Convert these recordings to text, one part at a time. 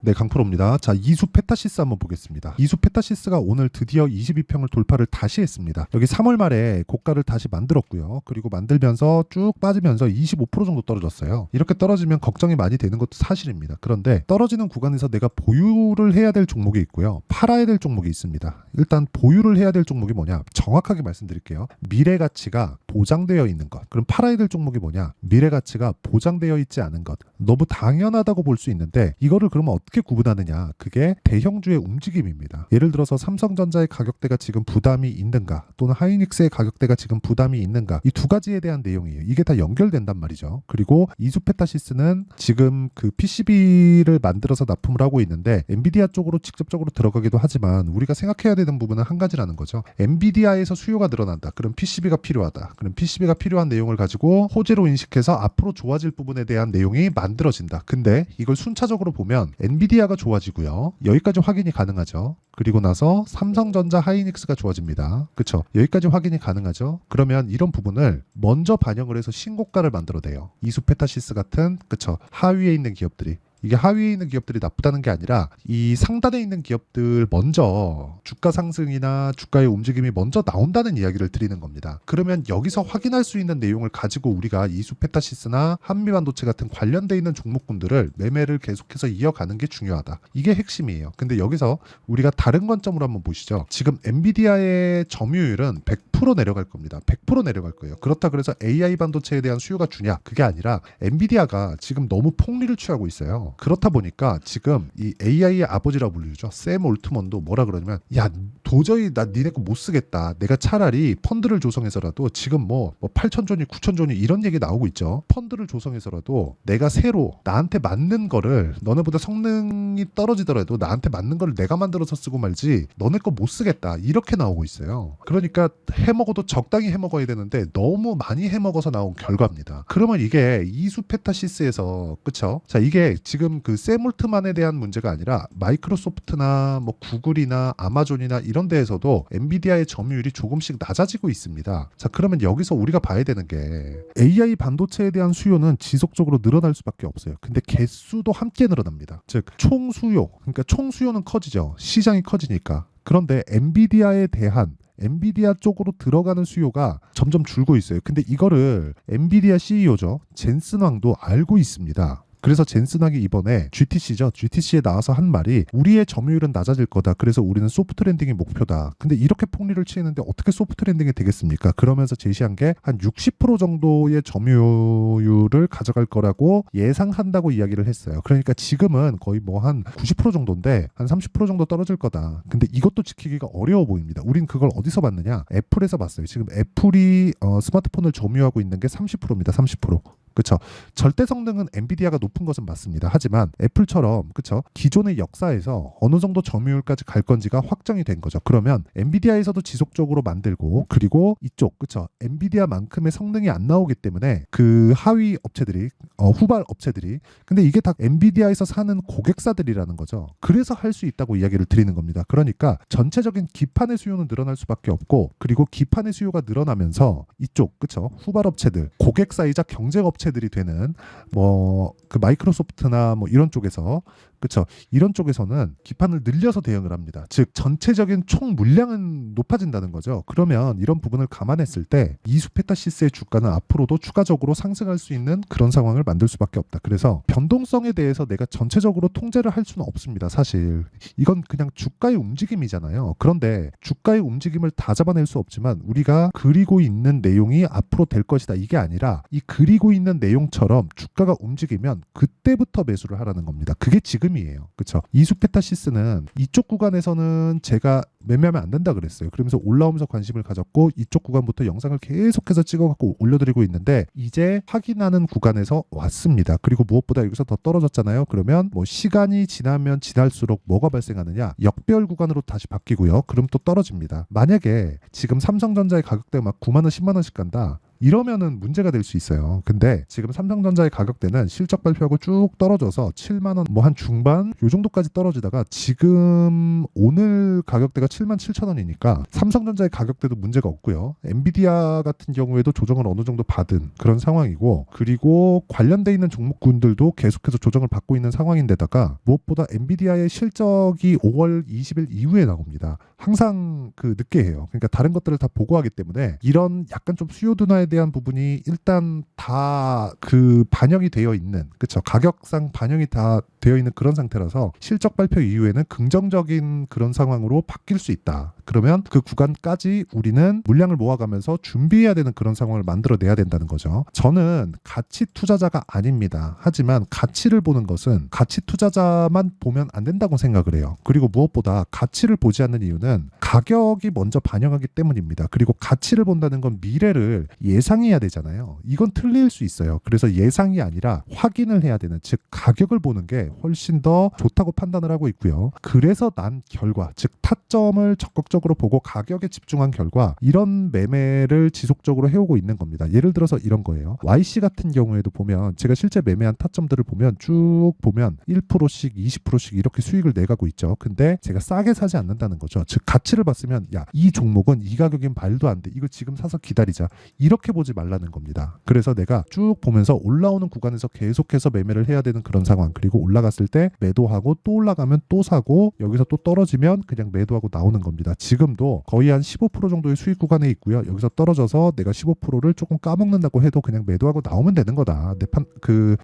네, 강프로입니다. 자, 이수 페타시스 한번 보겠습니다. 이수 페타시스가 오늘 드디어 22평을 돌파를 다시 했습니다. 여기 3월 말에 고가를 다시 만들었고요. 그리고 만들면서 쭉 빠지면서 25% 정도 떨어졌어요. 이렇게 떨어지면 걱정이 많이 되는 것도 사실입니다. 그런데 떨어지는 구간에서 내가 보유를 해야 될 종목이 있고요. 팔아야 될 종목이 있습니다. 일단 보유를 해야 될 종목이 뭐냐? 정확하게 말씀드릴게요. 미래 가치가 보장되어 있는 것. 그럼 팔아야 될 종목이 뭐냐? 미래 가치가 보장되어 있지 않은 것. 너무 당연하다고 볼 수 있는데 이거를 그러면 어떻게 구분하느냐? 그게 대형주의 움직임입니다. 예를 들어서 삼성전자의 가격대가 지금 부담이 있는가, 또는 하이닉스의 가격대가 지금 부담이 있는가, 이 두 가지에 대한 내용이에요. 이게 다 연결된단 말이죠. 그리고 이수페타시스는 지금 그 PCB를 만들어서 납품을 하고 있는데 엔비디아 쪽으로 직접적으로 들어가기도 하지만 우리가 생각해야 되는 부분은 한 가지라는 거죠. 엔비디아에서 수요가 늘어난다. 그럼 PCB가 필요하다. 그럼 PCB가 필요한 내용을 가지고 호재로 인식해서 앞으로 좋아질 부분에 대한 내용이 만들어진다. 근데 이걸 순차적으로 보면 엔비디아가 좋아지고요. 여기까지 확인이 가능하죠. 그리고 나서 삼성전자 하이닉스가 좋아집니다. 그쵸? 여기까지 확인이 가능하죠. 그러면 이런 부분을 먼저 반영을 해서 신고가를 만들어내요. 이수페타시스 같은, 그쵸? 하위에 있는 기업들이. 이게 하위에 있는 기업들이 나쁘다는 게 아니라 이 상단에 있는 기업들 먼저 주가 상승이나 주가의 움직임이 먼저 나온다는 이야기를 드리는 겁니다. 그러면 여기서 확인할 수 있는 내용을 가지고 우리가 이수페타시스나 한미반도체 같은 관련돼 있는 종목군들을 매매를 계속해서 이어가는 게 중요하다. 이게 핵심이에요. 근데 여기서 우리가 다른 관점으로 한번 보시죠. 지금 엔비디아의 점유율은 100% 내려갈 겁니다. 100% 내려갈 거예요. 그렇다 그래서 AI 반도체에 대한 수요가 주냐? 그게 아니라 엔비디아가 지금 너무 폭리를 취하고 있어요. 그렇다 보니까 지금 이 AI의 아버지라고 불리죠. 샘 올트먼도 뭐라 그러냐면, 야, 도저히 나 니네 거 못 쓰겠다. 내가 차라리 펀드를 조성해서라도 지금 뭐 8,000조니 9,000조니 이런 얘기 나오고 있죠. 펀드를 조성해서라도 내가 새로 나한테 맞는 거를, 너네보다 성능이 떨어지더라도 나한테 맞는 거를 내가 만들어서 쓰고 말지 너네 거 못 쓰겠다. 이렇게 나오고 있어요. 그러니까 해먹어도 적당히 해먹어야 되는데 너무 많이 해먹어서 나온 결과입니다. 그러면 이게 이수페타시스에서, 그쵸? 자, 이게 지금 그 샘올트만에 대한 문제가 아니라 마이크로소프트나 뭐 구글이나 아마존이나 이런 데에서도 엔비디아의 점유율이 조금씩 낮아지고 있습니다. 자, 그러면 여기서 우리가 봐야 되는 게 AI 반도체에 대한 수요는 지속적으로 늘어날 수밖에 없어요. 근데 개수도 함께 늘어납니다. 즉 총수요, 그러니까 총수요는 커지죠. 시장이 커지니까. 그런데 엔비디아에 대한 엔비디아 쪽으로 들어가는 수요가 점점 줄고 있어요. 근데 이거를 엔비디아 CEO죠. 젠슨 왕도 알고 있습니다. 그래서 젠슨 왕이 이번에 GTC죠. GTC에 나와서 한 말이, 우리의 점유율은 낮아질 거다. 그래서 우리는 소프트 랜딩이 목표다. 근데 이렇게 폭리를 취했는데 어떻게 소프트 랜딩이 되겠습니까? 그러면서 제시한 게 한 60% 정도의 점유율을 가져갈 거라고 예상한다고 이야기를 했어요. 그러니까 지금은 거의 뭐 한 90% 정도인데 한 30% 정도 떨어질 거다. 근데 이것도 지키기가 어려워 보입니다. 우린 그걸 어디서 봤느냐? 애플에서 봤어요. 지금 애플이 스마트폰을 점유하고 있는 게 30%입니다. 30%. 그렇죠. 절대 성능은 엔비디아가 높은 것은 맞습니다. 하지만 애플처럼, 그렇죠, 기존의 역사에서 어느 정도 점유율까지 갈 건지가 확정이 된 거죠. 그러면 엔비디아에서도 지속적으로 만들고, 그리고 이쪽, 그렇죠, 엔비디아만큼의 성능이 안 나오기 때문에 그 하위 업체들이, 후발 업체들이, 근데 이게 다 엔비디아에서 사는 고객사들이라는 거죠. 그래서 할 수 있다고 이야기를 드리는 겁니다. 그러니까 전체적인 기판의 수요는 늘어날 수밖에 없고, 그리고 기판의 수요가 늘어나면서 이쪽, 그렇죠, 후발 업체들, 고객사이자 경쟁 업체들이 되는 뭐 그 마이크로소프트나 뭐 이런 쪽에서, 그렇죠, 이런 쪽에서는 기판을 늘려서 대응을 합니다. 즉 전체적인 총 물량은 높아진다는 거죠. 그러면 이런 부분을 감안했을 때 이수페타시스의 주가는 앞으로도 추가적으로 상승할 수 있는 그런 상황을 만들 수밖에 없다. 그래서 변동성에 대해서 내가 전체적으로 통제를 할 수는 없습니다. 사실 이건 그냥 주가의 움직임이잖아요. 그런데 주가의 움직임을 다 잡아낼 수 없지만 우리가 그리고 있는 내용이 앞으로 될 것이다, 이게 아니라 이 그리고 있는 내용처럼 주가가 움직이면 그때부터 매수를 하라는 겁니다. 그게 지금이에요. 그렇죠? 이수페타시스는 이쪽 구간에서는 제가 매매하면 안 된다 그랬어요. 그러면서 올라오면서 관심을 가졌고 이쪽 구간부터 영상을 계속해서 찍어갖고 올려드리고 있는데 이제 확인하는 구간에서 왔습니다. 그리고 무엇보다 여기서 더 떨어졌잖아요. 그러면 뭐 시간이 지나면 지날수록 뭐가 발생하느냐? 역배열 구간으로 다시 바뀌고요. 그럼 또 떨어집니다. 만약에 지금 삼성전자의 가격대가 막 9만 원, 10만 원씩 간다. 이러면은 문제가 될 수 있어요. 근데 지금 삼성전자의 가격대는 실적 발표하고 쭉 떨어져서 7만 원 뭐 한 중반 요 정도까지 떨어지다가 지금 오늘 가격대가 7만 7천 원이니까 삼성전자의 가격대도 문제가 없고요. 엔비디아 같은 경우에도 조정을 어느 정도 받은 그런 상황이고, 그리고 관련돼 있는 종목군들도 계속해서 조정을 받고 있는 상황인데다가 무엇보다 엔비디아의 실적이 5월 20일 이후에 나옵니다. 항상 그 늦게 해요. 그러니까 다른 것들을 다 보고하기 때문에 이런 약간 좀 수요 둔화에 대한 부분이 일단 다 그 반영이 되어 있는, 그쵸, 가격상 반영이 다 되어 있는 그런 상태라서 실적 발표 이후에는 긍정적인 그런 상황으로 바뀔 수 있다. 그러면 그 구간까지 우리는 물량을 모아가면서 준비해야 되는 그런 상황을 만들어내야 된다는 거죠. 저는 가치 투자자가 아닙니다. 하지만 가치를 보는 것은 가치 투자자만 보면 안 된다고 생각을 해요. 그리고 무엇보다 가치를 보지 않는 이유는 가격이 먼저 반영하기 때문입니다. 그리고 가치를 본다는 건 미래를 예상해야 되잖아요. 이건 틀릴 수 있어요. 그래서 예상이 아니라 확인을 해야 되는, 즉 가격을 보는 게 훨씬 더 좋다고 판단을 하고 있고요. 그래서 난 결과, 즉 타점을 적극적으로 보고 가격에 집중한 결과 이런 매매를 지속적으로 해오고 있는 겁니다. 예를 들어서 이런 거예요. YC 같은 경우에도 보면 제가 실제 매매한 타점들을 보면 쭉 보면 1%씩 20%씩 이렇게 수익을 내가고 있죠. 근데 제가 싸게 사지 않는다는 거죠. 즉 가치를 봤으면 야, 이 종목은 이 가격인 말도 안 돼. 이거 지금 사서 기다리자. 이렇게 보지 말라는 겁니다. 그래서 내가 쭉 보면서 올라오는 구간에서 계속해서 매매를 해야 되는 그런 상황, 그리고 올라갔을 때 매도하고 또 올라가면 또 사고 여기서 또 떨어지면 그냥 매도하고 나오는 겁니다. 지금도 거의 한 15% 정도의 수익 구간에 있고요. 여기서 떨어져서 내가 15%를 조금 까먹는다고 해도 그냥 매도하고 나오면 되는 거다.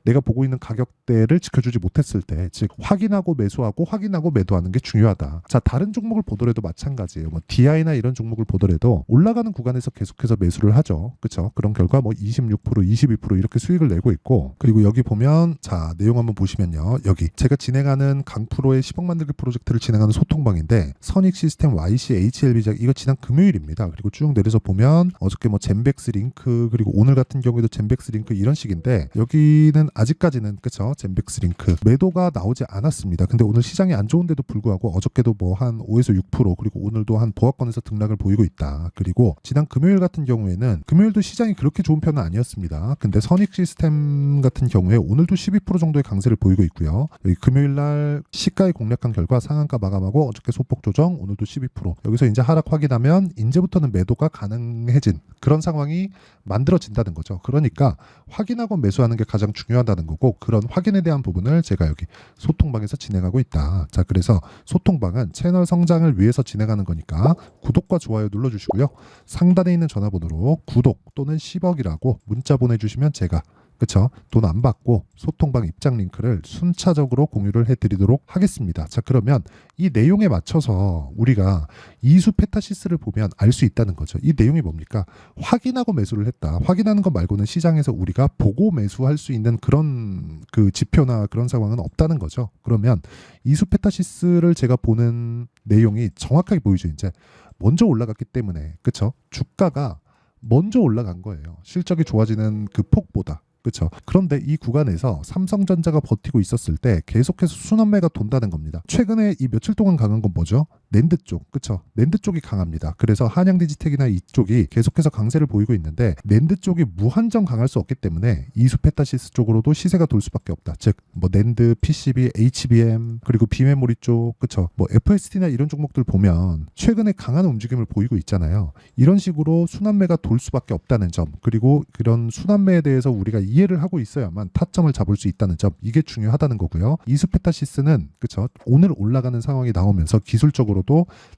내가 보고 있는 가격대를 지켜주지 못했을 때, 즉 확인하고 매수하고 확인하고 매도하는 게 중요하다. 자, 다른 종목을 보더라도 마찬가지예요. 뭐 DI나 이런 종목을 보더라도 올라가는 구간에서 계속해서 매수를 하죠. 그렇죠? 그런 결과 뭐 26%, 22% 이렇게 수익을 내고 있고, 그리고 여기 보면 자, 내용 한번 보시면요. 여기 제가 진행하는 강프로의 10억 만들기 프로젝트를 진행하는 소통방인데 선익 시스템 YC HLB작 이거 지난 금요일입니다. 그리고 쭉 내려서 보면 어저께 뭐 젠백스 링크, 그리고 오늘 같은 경우에도 젠백스 링크 이런 식인데 여기는 아직까지는 그쵸, 젠백스 링크 매도가 나오지 않았습니다. 근데 오늘 시장이 안 좋은데도 불구하고 어저께도 뭐 한 5에서 6%, 그리고 오늘도 한 보합권에서 등락을 보이고 있다. 그리고 지난 금요일 같은 경우에는 금요일도 시장이 그렇게 좋은 편은 아니었습니다. 근데 선익 시스템 같은 경우에 오늘도 12% 정도의 강세를 보이고 있고요. 여기 금요일 날 시가에 공략한 결과 상한가 마감하고 어저께 소폭 조정, 오늘도 12%. 여기서 이제 하락 확인하면 이제부터는 매도가 가능해진 그런 상황이 만들어진다는 거죠. 그러니까 확인하고 매수하는 게 가장 중요하다는 거고, 그런 확인에 대한 부분을 제가 여기 소통방에서 진행하고 있다. 자, 그래서 소통방은 채널 성장을 위해서 진행하는 거니까 구독과 좋아요 눌러주시고요. 상단에 있는 전화번호로 구독 또는 10억이라고 문자 보내주시면 제가 그쵸? 돈 안 받고 소통방 입장 링크를 순차적으로 공유를 해드리도록 하겠습니다. 자, 그러면 이 내용에 맞춰서 우리가 이수 페타시스를 보면 알 수 있다는 거죠. 이 내용이 뭡니까? 확인하고 매수를 했다. 확인하는 것 말고는 시장에서 우리가 보고 매수할 수 있는 그런 그 지표나 그런 상황은 없다는 거죠. 그러면 이수 페타시스를 제가 보는 내용이 정확하게 보이죠. 이제 먼저 올라갔기 때문에, 그쵸? 주가가 먼저 올라간 거예요. 실적이 좋아지는 그 폭보다. 그렇죠. 그런데 이 구간에서 삼성전자가 버티고 있었을 때 계속해서 순환매가 돈다는 겁니다. 최근에 이 며칠 동안 강한 건 뭐죠? 낸드 쪽, 그렇죠. 낸드 쪽이 강합니다. 그래서 한양디지텍이나 이쪽이 계속해서 강세를 보이고 있는데 낸드 쪽이 무한정 강할 수 없기 때문에 이수페타시스 쪽으로도 시세가 돌 수밖에 없다. 즉, 뭐 낸드, PCB, HBM 그리고 비메모리 쪽, 그렇죠. 뭐 FSD나 이런 종목들 보면 최근에 강한 움직임을 보이고 있잖아요. 이런 식으로 순환매가 돌 수밖에 없다는 점, 그리고 그런 순환매에 대해서 우리가 이해를 하고 있어야만 타점을 잡을 수 있다는 점, 이게 중요하다는 거고요. 이수페타시스는 그쵸, 오늘 올라가는 상황이 나오면서 기술적으로도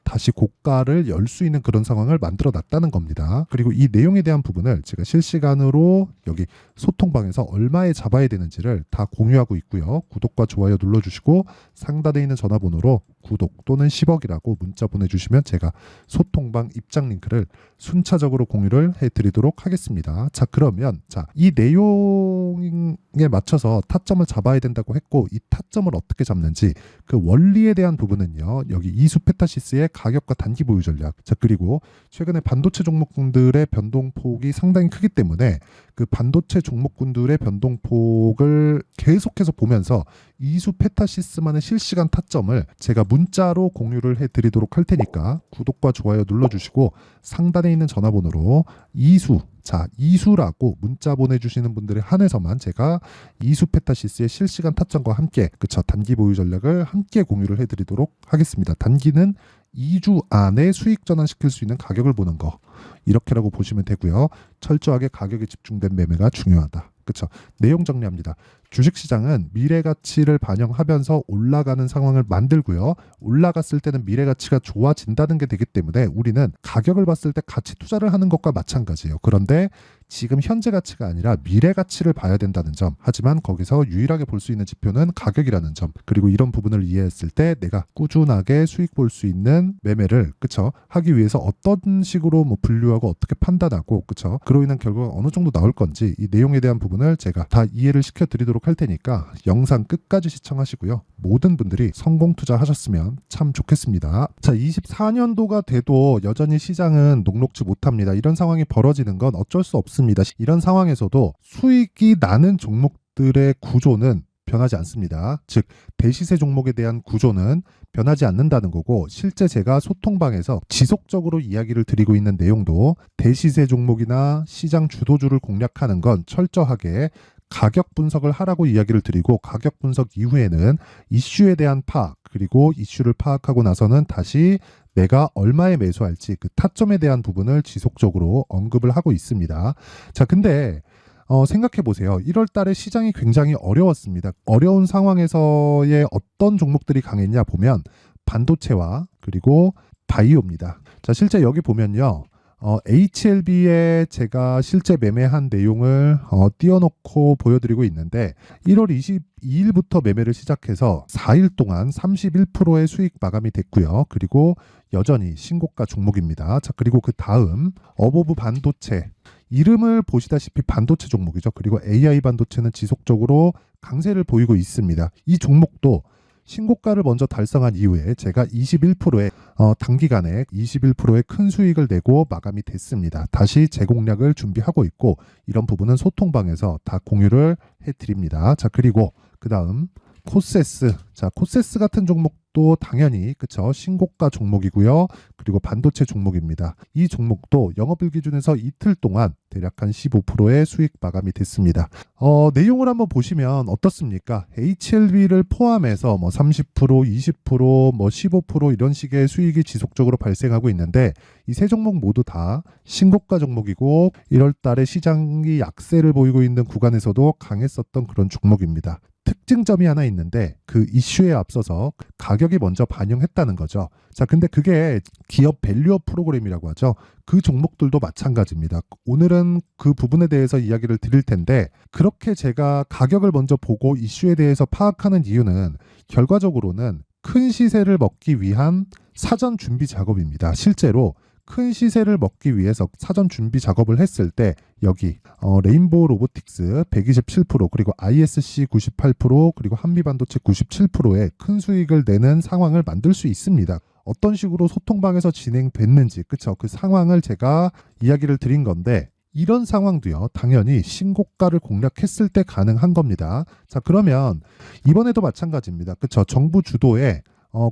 다시 고가를 열 수 있는 그런 상황을 만들어 놨다는 겁니다. 그리고 이 내용에 대한 부분을 제가 실시간으로 여기 소통방에서 얼마에 잡아야 되는지를 다 공유하고 있고요. 구독과 좋아요 눌러주시고 상단에 있는 전화번호로 구독 또는 10억이라고 문자 보내주시면 제가 소통방 입장 링크를 순차적으로 공유를 해드리도록 하겠습니다. 자, 그러면 이 내용에 맞춰서 타점을 잡아야 된다고 했고, 이 타점을 어떻게 잡는지 그 원리에 대한 부분은요, 여기 이수페타시스의 가격과 단기 보유 전략, 자, 그리고 최근에 반도체 종목군들의 변동폭이 상당히 크기 때문에 그 반도체 종목군들의 변동폭을 계속해서 보면서 이수페타시스만의 실시간 타점을 제가 문자로 공유를 해드리도록 할 테니까 구독과 좋아요 눌러주시고 상단에 있는 전화번호로 이수, 자, 이수라고 문자 보내주시는 분들에 한해서만 제가 이수 페타시스의 실시간 타점과 함께 그쵸 단기 보유 전략을 함께 공유를 해드리도록 하겠습니다. 단기는 2주 안에 수익 전환시킬 수 있는 가격을 보는 거 이렇게라고 보시면 되고요. 철저하게 가격에 집중된 매매가 중요하다. 그렇죠. 내용 정리합니다. 주식시장은 미래 가치를 반영하면서 올라가는 상황을 만들고요. 올라갔을 때는 미래 가치가 좋아진다는 게 되기 때문에 우리는 가격을 봤을 때 가치 투자를 하는 것과 마찬가지예요. 그런데 지금 현재 가치가 아니라 미래 가치를 봐야 된다는 점. 하지만 거기서 유일하게 볼 수 있는 지표는 가격이라는 점. 그리고 이런 부분을 이해했을 때 내가 꾸준하게 수익 볼 수 있는 매매를 그쵸 하기 위해서 어떤 식으로 뭐 분류하고 어떻게 판단하고 그쵸 그로 인한 결과가 어느 정도 나올 건지 이 내용에 대한 부분을 제가 다 이해를 시켜드리도록 할 테니까 영상 끝까지 시청하시고요. 모든 분들이 성공 투자하셨으면 참 좋겠습니다. 자, 24년도가 돼도 여전히 시장은 녹록지 못합니다. 이런 상황이 벌어지는 건 어쩔 수 없습니다. 이런 상황에서도 수익이 나는 종목들의 구조는 변하지 않습니다. 즉 대시세 종목에 대한 구조는 변하지 않는다는 거고 실제 제가 소통방에서 지속적으로 이야기를 드리고 있는 내용도 대시세 종목이나 시장 주도주를 공략하는 건 철저하게 가격 분석을 하라고 이야기를 드리고 가격 분석 이후에는 이슈에 대한 파악 그리고 이슈를 파악하고 나서는 다시 내가 얼마에 매수할지 그 타점에 대한 부분을 지속적으로 언급을 하고 있습니다. 자, 근데 생각해 보세요. 1월 달에 시장이 굉장히 어려웠습니다. 어려운 상황에서의 어떤 종목들이 강했냐 보면 반도체와 그리고 바이오입니다. 자, 실제 여기 보면요. HLB에 제가 실제 매매한 내용을 띄워놓고 보여드리고 있는데 1월 22일부터 매매를 시작해서 4일 동안 31%의 수익 마감이 됐고요. 그리고 여전히 신고가 종목입니다. 자, 그리고 그 다음 어보브 반도체 이름을 보시다시피 반도체 종목이죠. 그리고 AI 반도체는 지속적으로 강세를 보이고 있습니다. 이 종목도 신고가를 먼저 달성한 이후에 제가 21%의 단기간에 21%의 큰 수익을 내고 마감이 됐습니다. 다시 재공략을 준비하고 있고 이런 부분은 소통방에서 다 공유를 해드립니다. 자, 그리고 그 다음 코세스. 자, 코세스 같은 종목도 당연히 그쵸 신고가 종목이고요. 그리고 반도체 종목입니다. 이 종목도 영업일 기준에서 이틀 동안 대략 한 15%의 수익 마감이 됐습니다. 내용을 한번 보시면 어떻습니까? HLB를 포함해서 뭐 30%, 20%, 뭐 15% 이런 식의 수익이 지속적으로 발생하고 있는데 이 세 종목 모두 다 신고가 종목이고 1월 달에 시장이 약세를 보이고 있는 구간에서도 강했었던 그런 종목입니다. 특징점이 하나 있는데 그 이슈에 앞서서 가격이 먼저 반영했다는 거죠. 자, 근데 그게 기업 밸류업 프로그램이라고 하죠. 그 종목들도 마찬가지입니다. 오늘은 그 부분에 대해서 이야기를 드릴 텐데 그렇게 제가 가격을 먼저 보고 이슈에 대해서 파악하는 이유는 결과적으로는 큰 시세를 먹기 위한 사전 준비 작업입니다. 실제로 큰 시세를 먹기 위해서 사전 준비 작업을 했을 때 여기 레인보우 로보틱스 127% 그리고 ISC 98% 그리고 한미반도체 97%의 큰 수익을 내는 상황을 만들 수 있습니다. 어떤 식으로 소통방에서 진행됐는지 그쵸 그 상황을 제가 이야기를 드린 건데 이런 상황도요 당연히 신고가를 공략했을 때 가능한 겁니다. 자, 그러면 이번에도 마찬가지입니다. 그쵸 정부 주도의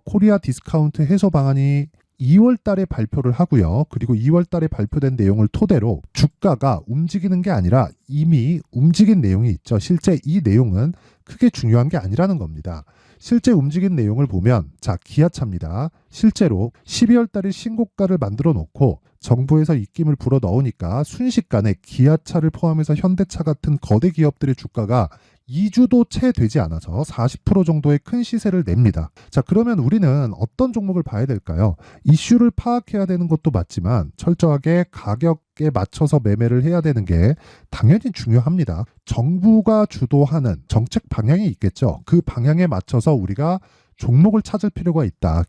코리아 디스카운트 해소 방안이 2월 달에 발표를 하고요. 그리고 2월 달에 발표된 내용을 토대로 주가가 움직이는 게 아니라 이미 움직인 내용이 있죠. 실제 이 내용은 크게 중요한 게 아니라는 겁니다. 실제 움직인 내용을 보면 자, 기아차입니다. 실제로 12월 달에 신고가를 만들어 놓고 정부에서 입김을 불어 넣으니까 순식간에 기아차를 포함해서 현대차 같은 거대 기업들의 주가가 2주도 채 되지 않아서 40% 정도의 큰 시세를 냅니다. 자, 그러면 우리는 어떤 종목을 봐야 될까요? 이슈를 파악해야 되는 것도 맞지만 철저하게 가격에 맞춰서 매매를 해야 되는 게 당연히 중요합니다. 정부가 주도하는 정책 방향이 있겠죠. 그 방향에 맞춰서 우리가 종목을 찾을 필요가 있다.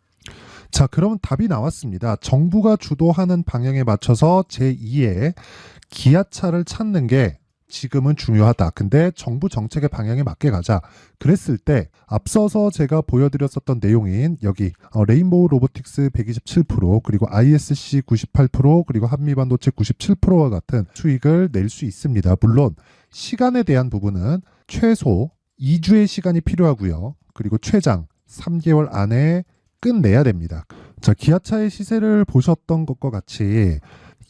자, 그러면 답이 나왔습니다. 정부가 주도하는 방향에 맞춰서 제2의 기아차를 찾는 게 지금은 중요하다. 근데 정부 정책의 방향에 맞게 가자. 그랬을 때 앞서서 제가 보여드렸었던 내용인 여기 레인보우 로보틱스 127% 그리고 ISC 98% 그리고 한미반도체 97%와 같은 수익을 낼 수 있습니다. 물론 시간에 대한 부분은 최소 2주의 시간이 필요하고요. 그리고 최장 3개월 안에 끝내야 됩니다. 자, 기아차의 시세를 보셨던 것과 같이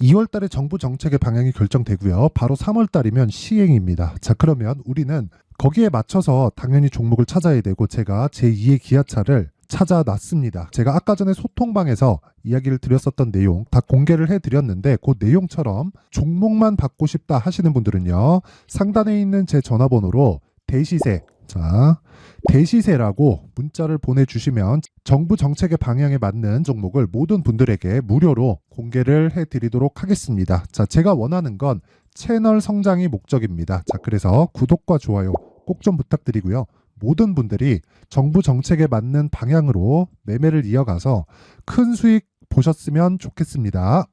2월 달에 정부 정책의 방향이 결정되고요. 바로 3월 달이면 시행입니다. 자, 그러면 우리는 거기에 맞춰서 당연히 종목을 찾아야 되고 제가 제2의 기아차를 찾아놨습니다. 제가 아까 전에 소통방에서 이야기를 드렸었던 내용 다 공개를 해드렸는데 그 내용처럼 종목만 받고 싶다 하시는 분들은요. 상단에 있는 제 전화번호로 대시세, 자, 대시세라고 문자를 보내주시면 정부 정책의 방향에 맞는 종목을 모든 분들에게 무료로 공개를 해드리도록 하겠습니다. 자, 제가 원하는 건 채널 성장이 목적입니다. 자, 그래서 구독과 좋아요 꼭 좀 부탁드리고요. 모든 분들이 정부 정책에 맞는 방향으로 매매를 이어가서 큰 수익 보셨으면 좋겠습니다.